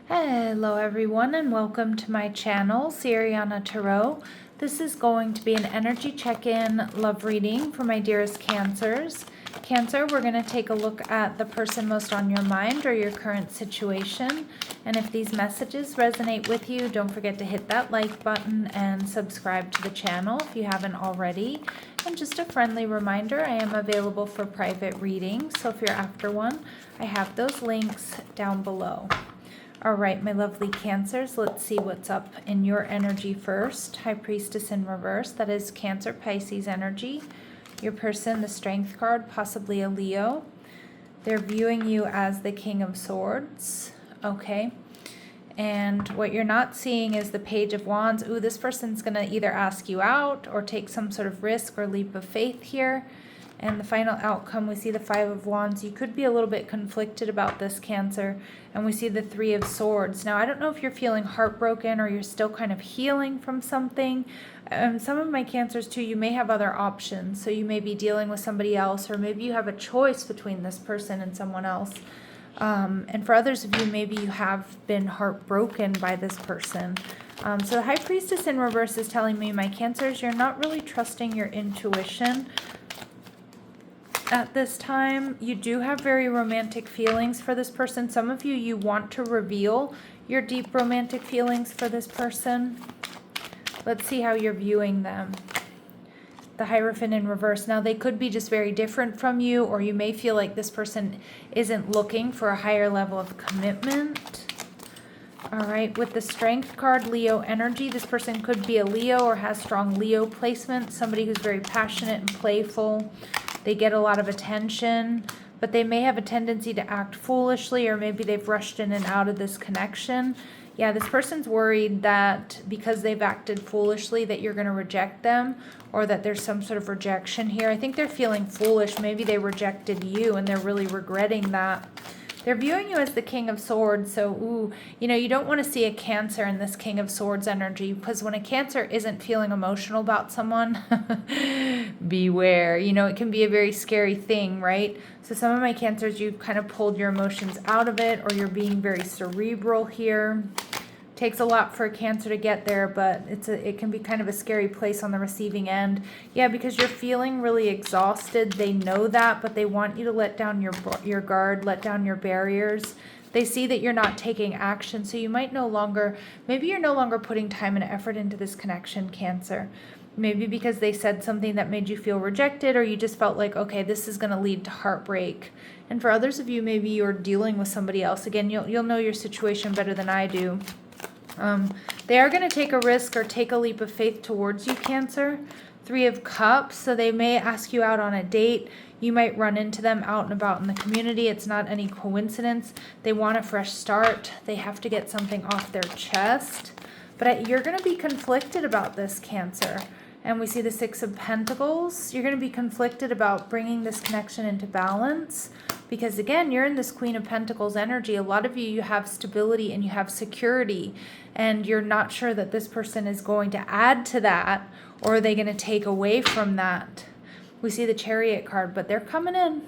Hello everyone and welcome to my channel, Sirianatarot. This is going to be an energy check-in love reading for my dearest Cancers. Cancer, we're going to take a look at the person most on your mind or your current situation. And if these messages resonate with you, don't forget to hit that like button and subscribe to the channel if you haven't already. And just a friendly reminder, I am available for private readings, so if you're after one, I have those links down below. All right, my lovely Cancers, let's see what's up in your energy first. High Priestess in reverse, that is Cancer, Pisces energy. Your person, the Strength card, possibly a Leo. They're viewing you as the King of Swords, okay? And what you're not seeing is the Page of Wands. Ooh, this person's going to either ask you out or take some sort of risk or leap of faith here. And the final outcome, we see the Five of Wands. You could be a little bit conflicted about this, Cancer. And we see the Three of Swords. Now, I don't know if you're feeling heartbroken or you're still kind of healing from something. Some of my Cancers, too, you may have other options. So you may be dealing with somebody else, or maybe you have a choice between this person and someone else. And for others of you, maybe you have been heartbroken by this person. So the High Priestess in reverse is telling me, my Cancers, you're not really trusting your intuition at this time. You do have very romantic feelings for this person. Some of you want to reveal your deep romantic feelings for this person. Let's see how you're viewing them. The Hierophant in reverse. Now, they could be just very different from you, or you may feel like this person isn't looking for a higher level of commitment. All right, with the Strength card, Leo energy, this person could be a Leo or has strong Leo placement, somebody who's very passionate and playful. They get a lot of attention, but they may have a tendency to act foolishly, or maybe they've rushed in and out of this connection. Yeah, this person's worried that because they've acted foolishly that you're going to reject them, or that there's some sort of rejection here. I think they're feeling foolish. Maybe they rejected you and they're really regretting that. They're viewing you as the King of Swords, so ooh, you know, you don't want to see a Cancer in this King of Swords energy, because when a Cancer isn't feeling emotional about someone, beware. You know, it can be a very scary thing, right? So some of my Cancers, you've kind of pulled your emotions out of it, or you're being very cerebral here. Takes a lot for a Cancer to get there, but it can be kind of a scary place on the receiving end. Yeah, because you're feeling really exhausted. They know that, but they want you to let down your guard, let down your barriers. They see that you're not taking action, so you might maybe you're no longer putting time and effort into this connection, Cancer. Maybe because they said something that made you feel rejected, or you just felt like, okay, this is going to lead to heartbreak. And for others of you, maybe you're dealing with somebody else. Again, you'll know your situation better than I do. They are going to take a risk or take a leap of faith towards you, Cancer. Three of Cups, so they may ask you out on a date. You might run into them out and about in the community. It's not any coincidence. They want a fresh start. They have to get something off their chest. But you're going to be conflicted about this, Cancer. And we see the Six of Pentacles. You're going to be conflicted about bringing this connection into balance. Because again, you're in this Queen of Pentacles energy. A lot of you have stability and you have security. And you're not sure that this person is going to add to that, or are they going to take away from that? We see the Chariot card, but they're coming in.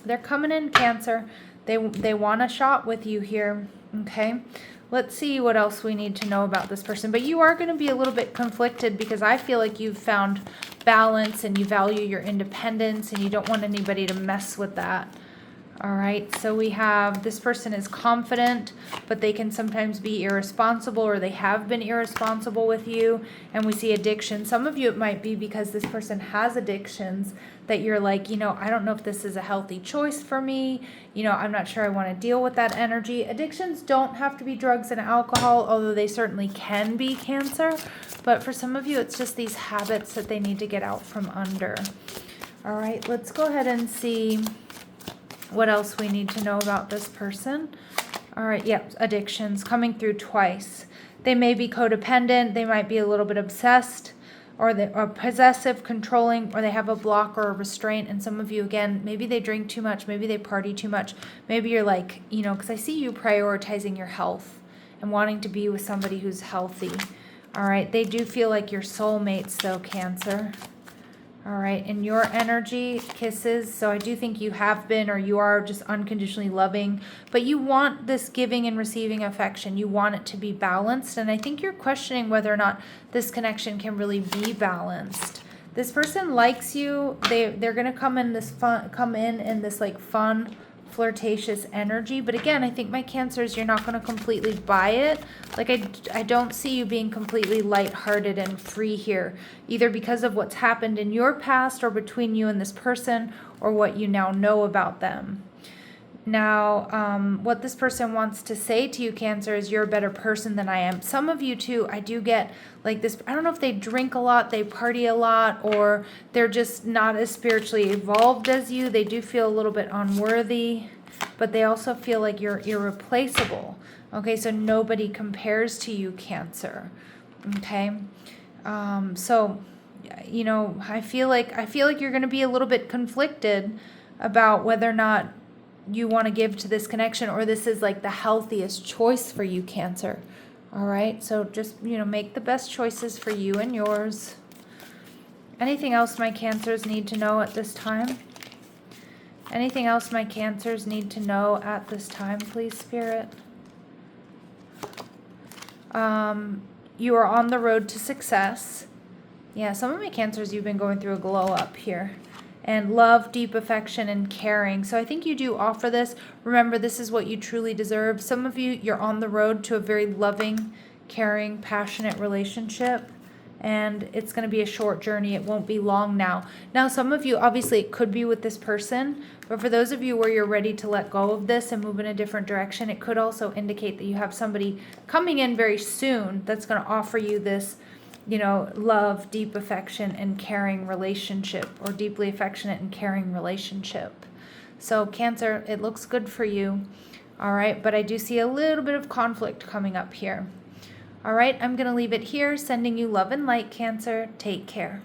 They're coming in, Cancer. They want a shot with you here, okay? Let's see what else we need to know about this person. But you are going to be a little bit conflicted, because I feel like you've found balance and you value your independence and you don't want anybody to mess with that. All right, so we have this person is confident, but they can sometimes be irresponsible, or they have been irresponsible with you. And we see addiction. Some of you, it might be because this person has addictions that you're like, you know, I don't know if this is a healthy choice for me. You know, I'm not sure I want to deal with that energy. Addictions don't have to be drugs and alcohol, although they certainly can be, Cancer. But for some of you, it's just these habits that they need to get out from under. All right, let's go ahead and see what else we need to know about this person. All right, yep, addictions coming through twice. They may be codependent, they might be a little bit obsessed, or they are possessive, controlling, or they have a block or a restraint. And some of you, again, maybe they drink too much, maybe they party too much. Maybe you're like, you know, because I see you prioritizing your health and wanting to be with somebody who's healthy. All right, they do feel like your soulmates though, Cancer. All right, in your energy, kisses. So I do think you have been, or you are just unconditionally loving, but you want this giving and receiving affection. You want it to be balanced. And I think you're questioning whether or not this connection can really be balanced. This person likes you. They're going to come in this like fun, flirtatious energy. But again, I think my Cancers, you're not going to completely buy it. Like I don't see you being completely lighthearted and free here, either because of what's happened in your past or between you and this person, or what you now know about them. Now, what this person wants to say to you, Cancer, is you're a better person than I am. Some of you too, I do get like this, I don't know if they drink a lot, they party a lot, or they're just not as spiritually evolved as you. They do feel a little bit unworthy, but they also feel like you're irreplaceable. Okay, so nobody compares to you, Cancer. Okay, so, you know, I feel like you're going to be a little bit conflicted about whether or not you want to give to this connection, or this is like the healthiest choice for you, Cancer. All right, so just, you know, make the best choices for you and yours. Anything else my Cancers need to know at this time? Anything else my Cancers need to know at this time, please, Spirit? You are on the road to success. Yeah, some of my Cancers, you've been going through a glow up here. And love, deep affection, and caring. So I think you do offer this. Remember, this is what you truly deserve. Some of you, you're on the road to a very loving, caring, passionate relationship. And it's going to be a short journey. It won't be long now. Now, some of you, obviously, it could be with this person. But for those of you where you're ready to let go of this and move in a different direction, it could also indicate that you have somebody coming in very soon that's going to offer you this, you know, love, deep affection, and caring relationship, or deeply affectionate and caring relationship. So Cancer, it looks good for you. All right, but I do see a little bit of conflict coming up here. All right, I'm going to leave it here, sending you love and light, Cancer. Take care.